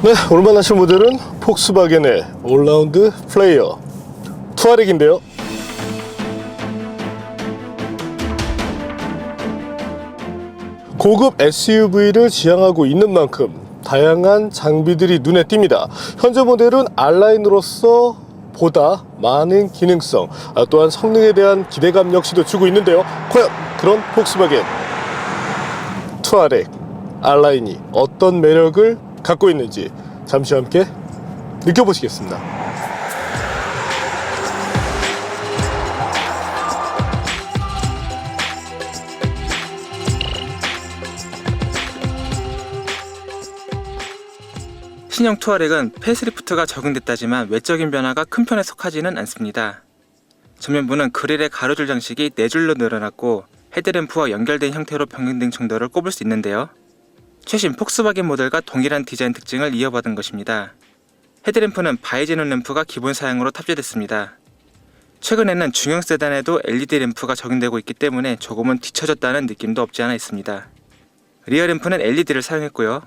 네, 오늘 만나실 모델은 폭스바겐의 올라운드 플레이어 투아렉인데요. 고급 SUV를 지향하고 있는 만큼 다양한 장비들이 눈에 띕니다. 현재 모델은 R라인으로서 보다 많은 기능성, 또한 성능에 대한 기대감 역시도 주고 있는데요. 과연 그런 폭스바겐 투아렉 R라인이 어떤 매력을 갖고 있는지 잠시 함께 느껴보시겠습니다. 신형 투아렉은 페이스리프트가 적용됐다지만 외적인 변화가 큰 편에 속하지는 않습니다. 전면부는 그릴의 가로줄 장식이 4줄로 늘어났고 헤드램프와 연결된 형태로 변경된 정도를 꼽을 수 있는데요. 최신 폭스바겐 모델과 동일한 디자인 특징을 이어받은 것입니다. 헤드램프는 바이제논 램프가 기본 사양으로 탑재됐습니다. 최근에는 중형 세단에도 LED 램프가 적용되고 있기 때문에 조금은 뒤처졌다는 느낌도 없지 않아 있습니다. 리어 램프는 LED를 사용했고요.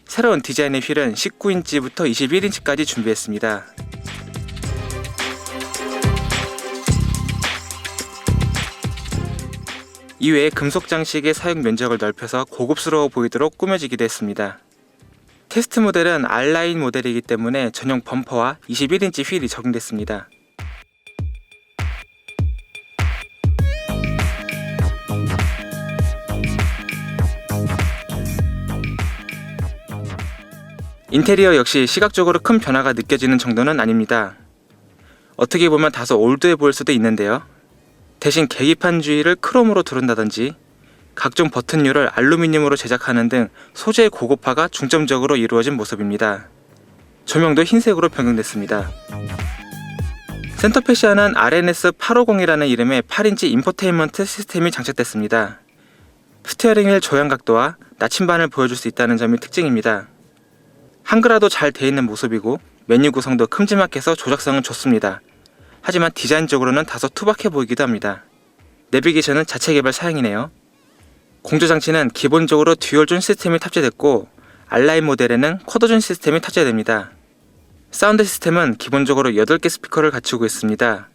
새로운 디자인의 휠은 19인치부터 21인치까지 준비했습니다. 이외에 금속 장식의 사용 면적을 넓혀서 고급스러워 보이도록 꾸며지기도 했습니다. 테스트 모델은 R라인 모델이기 때문에 전용 범퍼와 21인치 휠이 적용됐습니다. 인테리어 역시 시각적으로 큰 변화가 느껴지는 정도는 아닙니다. 어떻게 보면 다소 올드해 보일 수도 있는데요. 대신 계기판 주위를 크롬으로 두른다든지 각종 버튼류를 알루미늄으로 제작하는 등 소재의 고급화가 중점적으로 이루어진 모습입니다. 조명도 흰색으로 변경됐습니다. 센터 패시아는 RNS850이라는 이름의 8인치 인포테인먼트 시스템이 장착됐습니다. 스티어링 휠 조향 각도와 나침반을 보여줄 수 있다는 점이 특징입니다. 한글화도 잘 되어 있는 모습이고 메뉴 구성도 큼지막해서 조작성은 좋습니다. 하지만 디자인적으로는 다소 투박해 보이기도 합니다. 내비게이션은 자체 개발 사양이네요. 공조장치는 기본적으로 듀얼존 시스템이 탑재됐고 R라인 모델에는 쿼더존 시스템이 탑재됩니다. 사운드 시스템은 기본적으로 8개 스피커를 갖추고 있습니다.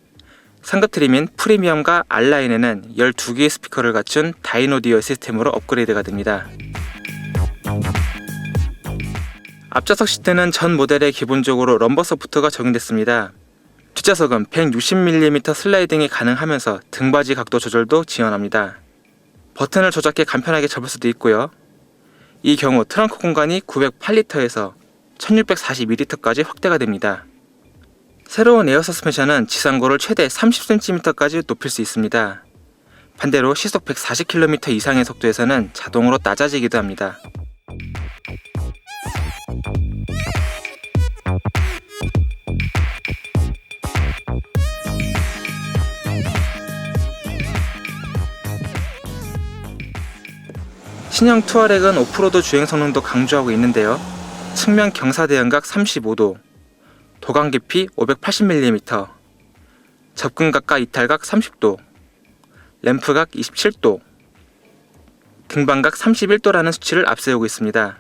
상급 트림인 프리미엄과 R라인에는 12개의 스피커를 갖춘 다이노디오 시스템으로 업그레이드가 됩니다. 앞좌석 시트는 전 모델에 기본적으로 럼버 서포트가 적용됐습니다. 뒷좌석은 160mm 슬라이딩이 가능하면서 등받이 각도 조절도 지원합니다. 버튼을 조작해 간편하게 접을 수도 있고요. 이 경우 트렁크 공간이 908리터에서 1642리터까지 확대가 됩니다. 새로운 에어 서스펜션은 지상고를 최대 30cm까지 높일 수 있습니다. 반대로 시속 140km 이상의 속도에서는 자동으로 낮아지기도 합니다. 신형 투아렉은 오프로드 주행 성능도 강조하고 있는데요. 측면 경사 대형각 35도, 도강 깊이 580mm, 접근 각과 이탈각 30도, 램프각 27도, 등반각 31도라는 수치를 앞세우고 있습니다.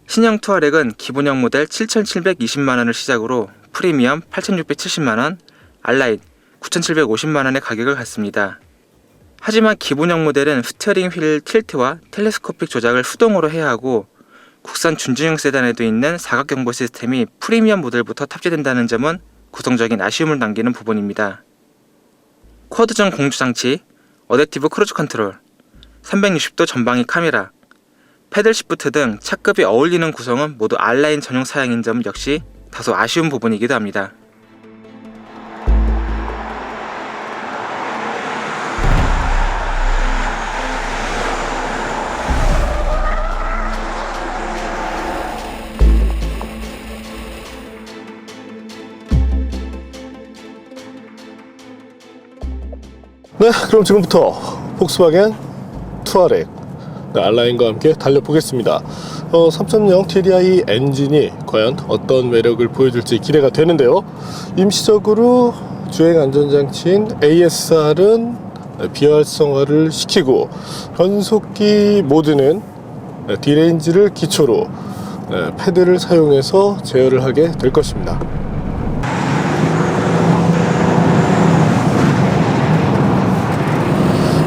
신형 투아렉은 기본형 모델 7,720만원을 시작으로 프리미엄 8,670만원, R라인 9,750만원의 가격을 갖습니다. 하지만 기본형 모델은 스티어링 휠 틸트와 텔레스코픽 조작을 수동으로 해야 하고 국산 준중형 세단에도 있는 사각 경보 시스템이 프리미엄 모델부터 탑재된다는 점은 구성적인 아쉬움을 남기는 부분입니다. 쿼드전 공조장치, 어댑티브 크루즈 컨트롤, 360도 전방위 카메라, 패들 시프트 등 차급이 어울리는 구성은 모두 R라인 전용 사양인 점 역시 다소 아쉬운 부분이기도 합니다. 네, 그럼 지금부터 폭스바겐 투아렉 알라인과 함께 달려보겠습니다. 3.0 TDI 엔진이 과연 어떤 매력을 보여줄지 기대가 되는데요. 임시적으로 주행 안전장치인 ASR은 비활성화를 시키고 변속기 모드는 D레인지를 기초로 패드를 사용해서 제어를 하게 될 것입니다.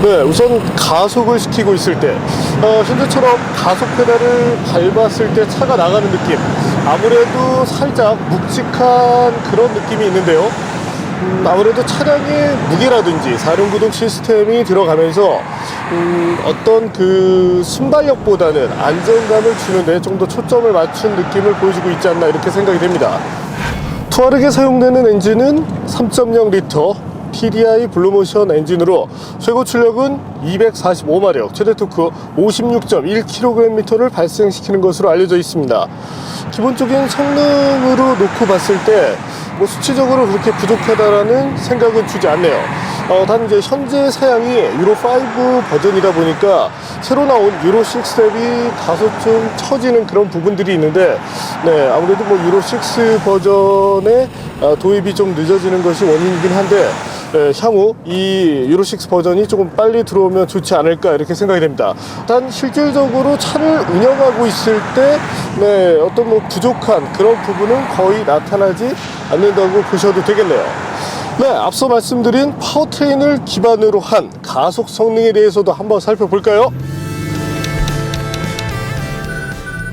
네, 우선 가속을 시키고 있을 때 현재처럼 가속 페달을 밟았을 때 차가 나가는 느낌, 아무래도 살짝 묵직한 그런 느낌이 있는데요. 아무래도 차량의 무게라든지 사륜구동 시스템이 들어가면서 어떤 그 순발력보다는 안정감을 주는데 좀 더 초점을 맞춘 느낌을 보여주고 있지 않나 이렇게 생각이 됩니다. 투아렉에 사용되는 엔진은 3.0L TDI 블루모션 엔진으로 최고 출력은 245마력, 최대 토크 56.1kgm를 발생시키는 것으로 알려져 있습니다. 기본적인 성능으로 놓고 봤을 때 뭐 수치적으로 그렇게 부족하다라는 생각은 주지 않네요. 단 이제 현재 사양이 유로5 버전이다 보니까 새로 나온 유로6 대비 다소 좀 처지는 그런 부분들이 있는데, 네, 아무래도 뭐 유로6 버전의 도입이 좀 늦어지는 것이 원인이긴 한데, 향후 이 유로6 버전이 조금 빨리 들어오면 좋지 않을까 이렇게 생각이 됩니다. 단 실질적으로 차를 운영하고 있을 때 어떤 뭐 부족한 그런 부분은 거의 나타나지 않는다고 보셔도 되겠네요. 네, 앞서 말씀드린 파워트레인을 기반으로 한 가속 성능에 대해서도 한번 살펴볼까요?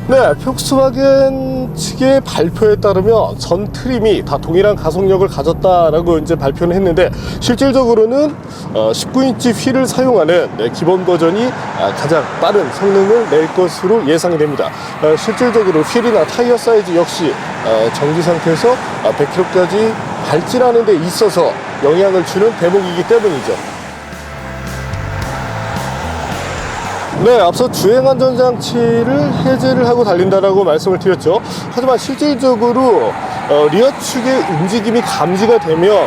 네, 폭스바겐 측의 발표에 따르면 전 트림이 다 동일한 가속력을 가졌다라고 이제 발표는 했는데, 실질적으로는 19인치 휠을 사용하는 기본 버전이 가장 빠른 성능을 낼 것으로 예상이 됩니다. 실질적으로 휠이나 타이어 사이즈 역시 정지 상태에서 100km까지 발진하는 데 있어서 영향을 주는 대목이기 때문이죠. 네, 앞서 주행안전장치를 해제를 하고 달린다라고 말씀을 드렸죠. 하지만 실질적으로 리어 축의 움직임이 감지가 되면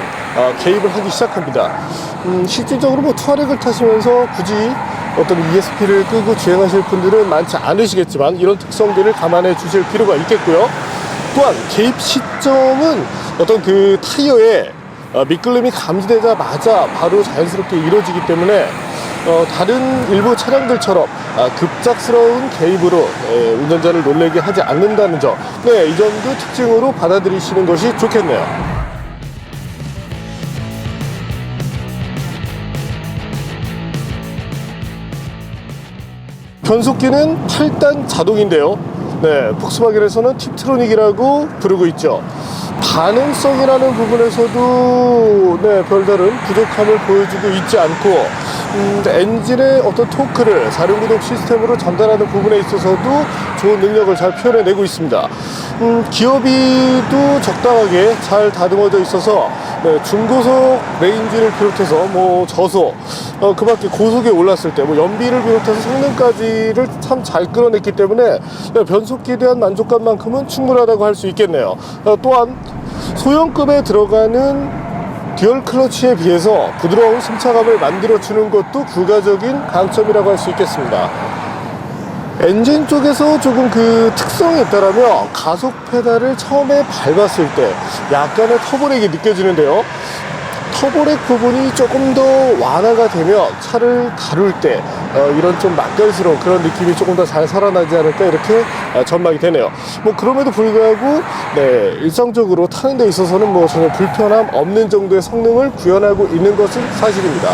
개입을 하기 시작합니다. 실질적으로 뭐 투아렉을 타시면서 굳이 어떤 ESP를 끄고 주행하실 분들은 많지 않으시겠지만 이런 특성들을 감안해 주실 필요가 있겠고요. 또한 개입 시점은 어떤 그 타이어에 미끌림이 감지되자마자 바로 자연스럽게 이루어지기 때문에 다른 일부 차량들처럼 급작스러운 개입으로 운전자를 놀라게 하지 않는다는 점, 이 점도 특징으로 받아들이시는 것이 좋겠네요. 변속기는 8단 자동인데요. 네, 폭스바겐에서는 팁트로닉이라고 부르고 있죠. 반응성이라는 부분에서도 별다른 부족함을 보여주고 있지 않고, 엔진의 어떤 토크를 사륜구동 시스템으로 전달하는 부분에 있어서도 좋은 능력을 잘 표현해내고 있습니다. 기어비도 적당하게 잘 다듬어져 있어서 중고속 레인지를 비롯해서 뭐 저속, 그 밖에 고속에 올랐을 때 뭐 연비를 비롯해서 성능까지를 참 잘 끌어냈기 때문에 변속기에 대한 만족감만큼은 충분하다고 할 수 있겠네요. 또한 소형급에 들어가는 듀얼 클러치에 비해서 부드러운 승차감을 만들어주는 것도 부가적인 강점이라고 할 수 있겠습니다. 엔진 쪽에서 조금 그 특성이 있다라면 가속 페달을 처음에 밟았을 때 약간의 터보렉이 느껴지는데요. 터보렉 부분이 조금 더 완화가 되면 차를 다룰 때 이런 좀 맛깔스러운 그런 느낌이 조금 더 잘 살아나지 않을까 이렇게 전망이 되네요. 뭐 그럼에도 불구하고 일상적으로 타는 데 있어서는 뭐 전혀 불편함 없는 정도의 성능을 구현하고 있는 것은 사실입니다.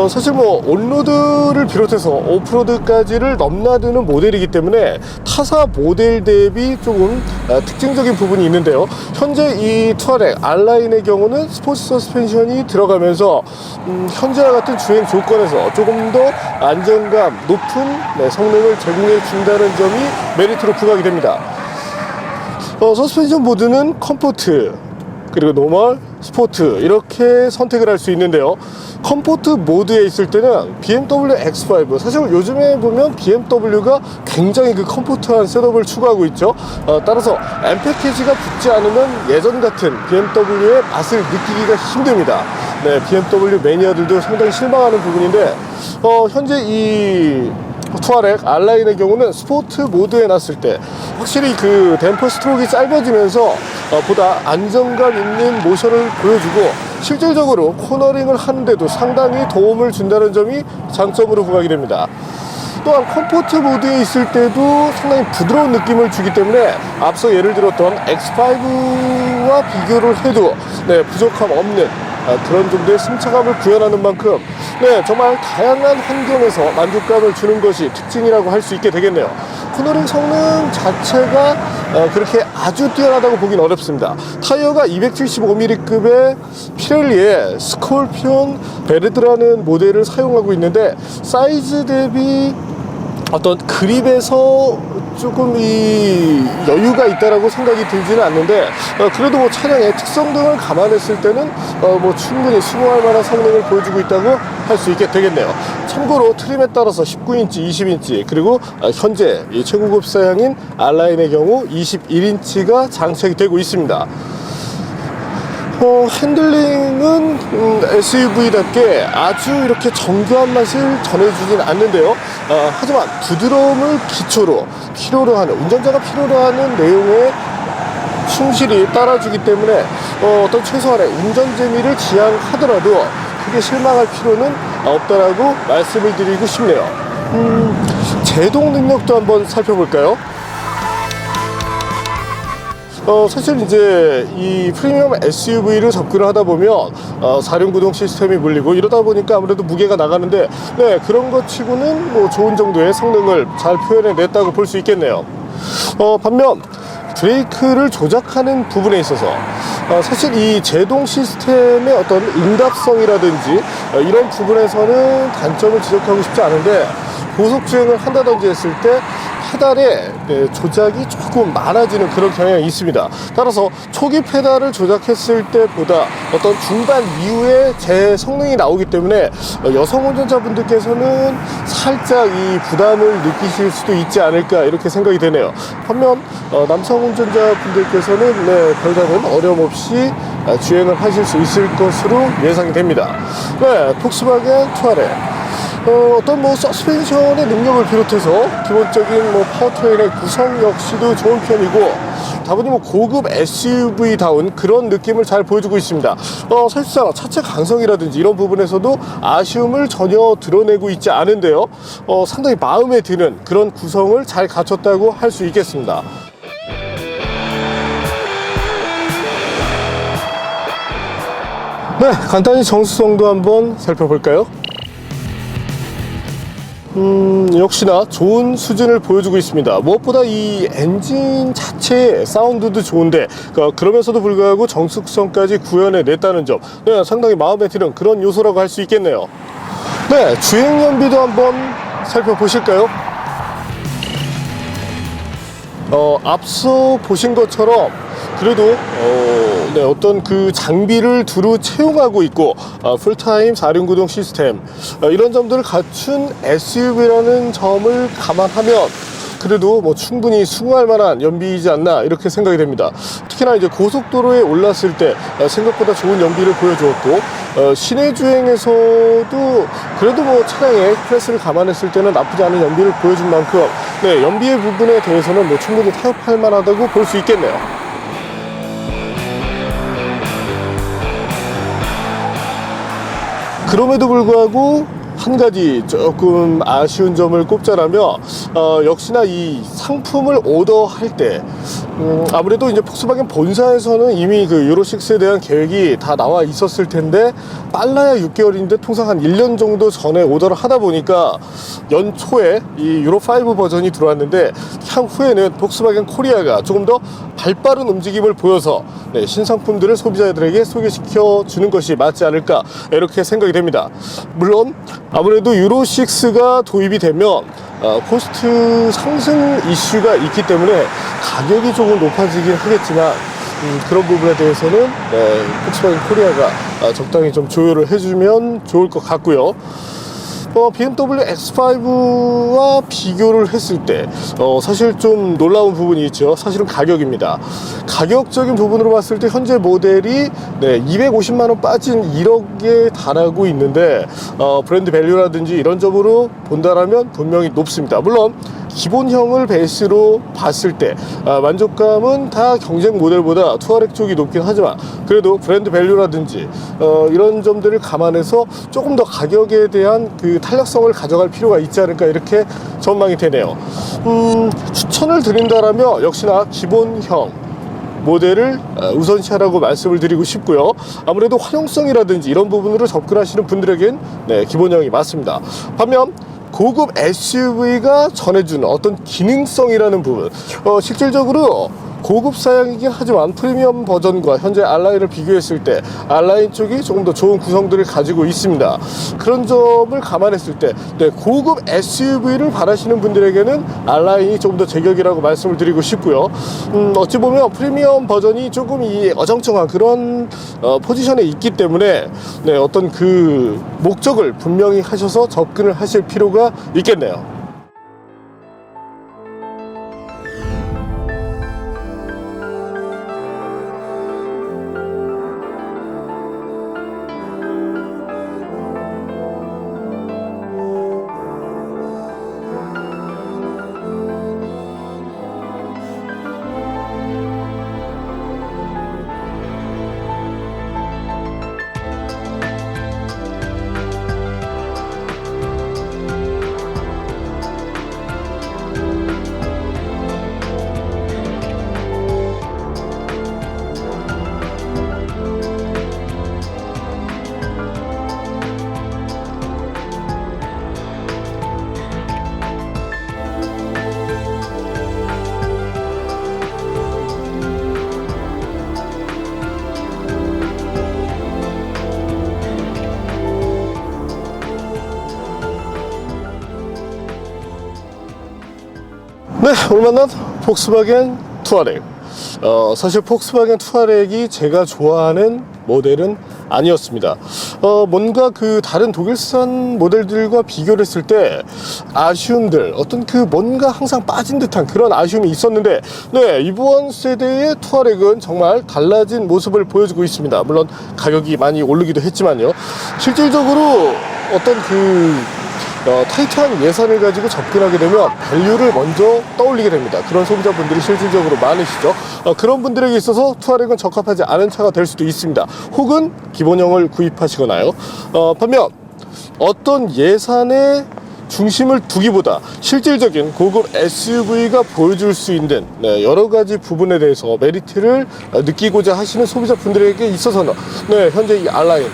사실 뭐 온로드를 비롯해서 오프로드까지를 넘나드는 모델이기 때문에 타사 모델 대비 조금 특징적인 부분이 있는데요. 현재 이 투아렉 R라인의 경우는 스포츠 서스펜션이 들어가면서 현재와 같은 주행 조건에서 조금 더 안정감 높은 성능을 제공해 준다는 점이 메리트로 부각이 됩니다. 서스펜션 보드는 컴포트, 그리고 노멀, 스포트 이렇게 선택을 할 수 있는데요. 컴포트 모드에 있을 때는 BMW X5, 사실 요즘에 보면 BMW가 굉장히 그 컴포트한 셋업을 추구하고 있죠. 따라서 M 패키지가 붙지 않으면 예전 같은 BMW의 맛을 느끼기가 힘듭니다. 네, BMW 매니아들도 상당히 실망하는 부분인데, 현재 이 투아렉 R라인의 경우는 스포트 모드에 놨을 때 확실히 그 댐퍼 스트로크가 짧아지면서 보다 안정감 있는 모션을 보여주고, 실질적으로 코너링을 하는데도 상당히 도움을 준다는 점이 장점으로 부각이 됩니다. 또한 컴포트 모드에 있을 때도 상당히 부드러운 느낌을 주기 때문에 앞서 예를 들었던 X5와 비교를 해도 부족함 없는 그런 정도의 승차감을 구현하는 만큼 정말 다양한 환경에서 만족감을 주는 것이 특징이라고 할 수 있게 되겠네요. 코너링 성능 자체가 그렇게 아주 뛰어나다고 보긴 어렵습니다. 타이어가 275mm급의 피렐리의 스콜피온 베르드라는 모델을 사용하고 있는데, 사이즈 대비 어떤 그립에서 조금 이 여유가 있다라고 생각이 들지는 않는데, 그래도 뭐 차량의 특성 등을 감안했을 때는 뭐 충분히 수긍할 만한 성능을 보여주고 있다고 할 수 있게 되겠네요. 참고로 트림에 따라서 19인치, 20인치, 그리고 현재 이 최고급 사양인 R라인의 경우 21인치가 장착이 되고 있습니다. 핸들링은 SUV답게 아주 이렇게 정교한 맛을 전해주진 않는데요. 하지만 부드러움을 기초로 필요로 하는, 운전자가 필요로 하는 내용에 충실히 따라주기 때문에 어떤 최소한의 운전 재미를 지향하더라도 크게 실망할 필요는 없다라고 말씀을 드리고 싶네요. 제동 능력도 한번 살펴볼까요? 사실 이제 이 프리미엄 SUV를 접근을 하다 보면 4륜구동 시스템이 물리고 이러다 보니까 아무래도 무게가 나가는데, 그런 것 치고는 뭐 좋은 정도의 성능을 잘 표현해 냈다고 볼 수 있겠네요. 반면 브레이크를 조작하는 부분에 있어서 사실 이 제동 시스템의 어떤 응답성이라든지 이런 부분에서는 단점을 지적하고 싶지 않은데, 고속 주행을 한다든지 했을 때 페달의 조작이 조금 많아지는 그런 경향이 있습니다. 따라서 초기 페달을 조작했을 때보다 어떤 중반 이후에 제 성능이 나오기 때문에 여성 운전자분들께서는 살짝 이 부담을 느끼실 수도 있지 않을까, 이렇게 생각이 되네요. 반면 남성 운전자분들께서는 별다른 어려움 없이 주행을 하실 수 있을 것으로 예상이 됩니다. 폭스바겐 투아렉, 어떤 뭐 서스펜션의 능력을 비롯해서 기본적인 뭐 파워트레인의 구성 역시도 좋은 편이고, 다분히 뭐 고급 SUV다운 그런 느낌을 잘 보여주고 있습니다. 사실상 차체 강성이라든지 이런 부분에서도 아쉬움을 전혀 드러내고 있지 않은데요. 상당히 마음에 드는 그런 구성을 잘 갖췄다고 할 수 있겠습니다. 간단히 정수성도 한번 살펴볼까요? 역시나 좋은 수준을 보여주고 있습니다. 무엇보다 이 엔진 자체의 사운드도 좋은데, 그러면서도 불구하고 정숙성까지 구현해냈다는 점, 상당히 마음에 드는 그런 요소라고 할 수 있겠네요. 주행 연비도 한번 살펴보실까요? 앞서 보신 것처럼 그래도 어떤 그 장비를 두루 채용하고 있고, 풀타임 4륜구동 시스템, 이런 점들을 갖춘 SUV라는 점을 감안하면 그래도 뭐 충분히 수긍할 만한 연비이지 않나, 이렇게 생각이 됩니다. 특히나 이제 고속도로에 올랐을 때 생각보다 좋은 연비를 보여주었고, 시내 주행에서도 그래도 뭐 차량의 클래스를 감안했을 때는 나쁘지 않은 연비를 보여준 만큼 연비의 부분에 대해서는 뭐 충분히 타협할 만하다고 볼 수 있겠네요. 그럼에도 불구하고 한 가지 조금 아쉬운 점을 꼽자라면, 역시나 이 상품을 오더할 때 아무래도 이제 폭스바겐 본사에서는 이미 그 유로6에 대한 계획이 다 나와 있었을 텐데, 빨라야 6개월인데 통상 한 1년 정도 전에 오더를 하다 보니까 연초에 이 유로5 버전이 들어왔는데, 향후에는 폭스바겐 코리아가 조금 더 발빠른 움직임을 보여서 신상품들을 소비자들에게 소개시켜 주는 것이 맞지 않을까, 이렇게 생각이 됩니다. 물론 아무래도 유로6가 도입이 되면 코스트 상승 이슈가 있기 때문에 가격이 조금 높아지긴 하겠지만, 그런 부분에 대해서는 폭스바겐 코리아가 적당히 좀 조율을 해주면 좋을 것 같고요. BMW X5와 비교를 했을 때 사실 좀 놀라운 부분이 있죠. 사실은 가격입니다. 가격적인 부분으로 봤을 때 현재 모델이 250만원 빠진 1억에 달하고 있는데 브랜드 밸류라든지 이런 점으로 본다라면 분명히 높습니다. 물론 기본형을 베이스로 봤을 때 만족감은 다 경쟁 모델보다 투아렉 쪽이 높긴 하지만 그래도 브랜드 밸류라든지 이런 점들을 감안해서 조금 더 가격에 대한 그 탄력성을 가져갈 필요가 있지 않을까 이렇게 전망이 되네요. 추천을 드린다라면 역시나 기본형 모델을 우선시하라고 말씀을 드리고 싶고요. 아무래도 활용성이라든지 이런 부분으로 접근하시는 분들에겐 기본형이 맞습니다. 반면 고급 SUV가 전해주는 어떤 기능성이라는 부분, 실질적으로 고급 사양이긴 하지만 프리미엄 버전과 현재 R라인을 비교했을 때 R라인 쪽이 조금 더 좋은 구성들을 가지고 있습니다. 그런 점을 감안했을 때 고급 SUV를 바라시는 분들에게는 R라인이 조금 더 제격이라고 말씀을 드리고 싶고요. 어찌 보면 프리미엄 버전이 조금 이 어정쩡한 그런 포지션에 있기 때문에 어떤 그 목적을 분명히 하셔서 접근을 하실 필요가 있겠네요. 네, 오늘 만난 폭스바겐 투아렉. 사실 폭스바겐 투아렉이 제가 좋아하는 모델은 아니었습니다. 뭔가 그 다른 독일산 모델들과 비교를 했을 때 아쉬움들, 어떤 그 뭔가 항상 빠진 듯한 그런 아쉬움이 있었는데, 이번 세대의 투아렉은 정말 달라진 모습을 보여주고 있습니다. 물론 가격이 많이 오르기도 했지만요. 실질적으로 어떤 그 타이트한 예산을 가지고 접근하게 되면 밸류를 먼저 떠올리게 됩니다. 그런 소비자분들이 실질적으로 많으시죠. 그런 분들에게 있어서 투아렉은 적합하지 않은 차가 될 수도 있습니다. 혹은 기본형을 구입하시거나요. 반면 어떤 예산의 중심을 두기보다 실질적인 고급 SUV가 보여줄 수 있는 여러 가지 부분에 대해서 메리트를 느끼고자 하시는 소비자분들에게 있어서는 현재 이 R라인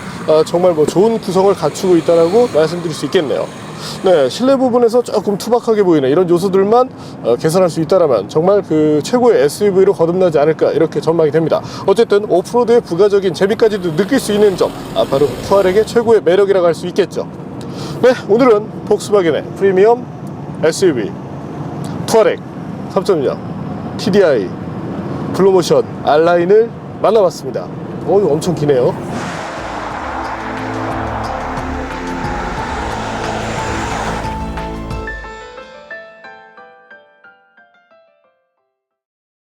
정말 좋은 구성을 갖추고 있다고 말씀드릴 수 있겠네요. 실내 부분에서 조금 투박하게 보이는 이런 요소들만 개선할 수 있다면 정말 그 최고의 SUV로 거듭나지 않을까 이렇게 전망이 됩니다. 어쨌든 오프로드의 부가적인 재미까지도 느낄 수 있는 점, 바로 투아렉의 최고의 매력이라고 할 수 있겠죠. 오늘은 폭스바겐의 프리미엄 SUV 투아렉 3.0 TDI 블루모션 R라인을 만나봤습니다. 이거 엄청 기네요.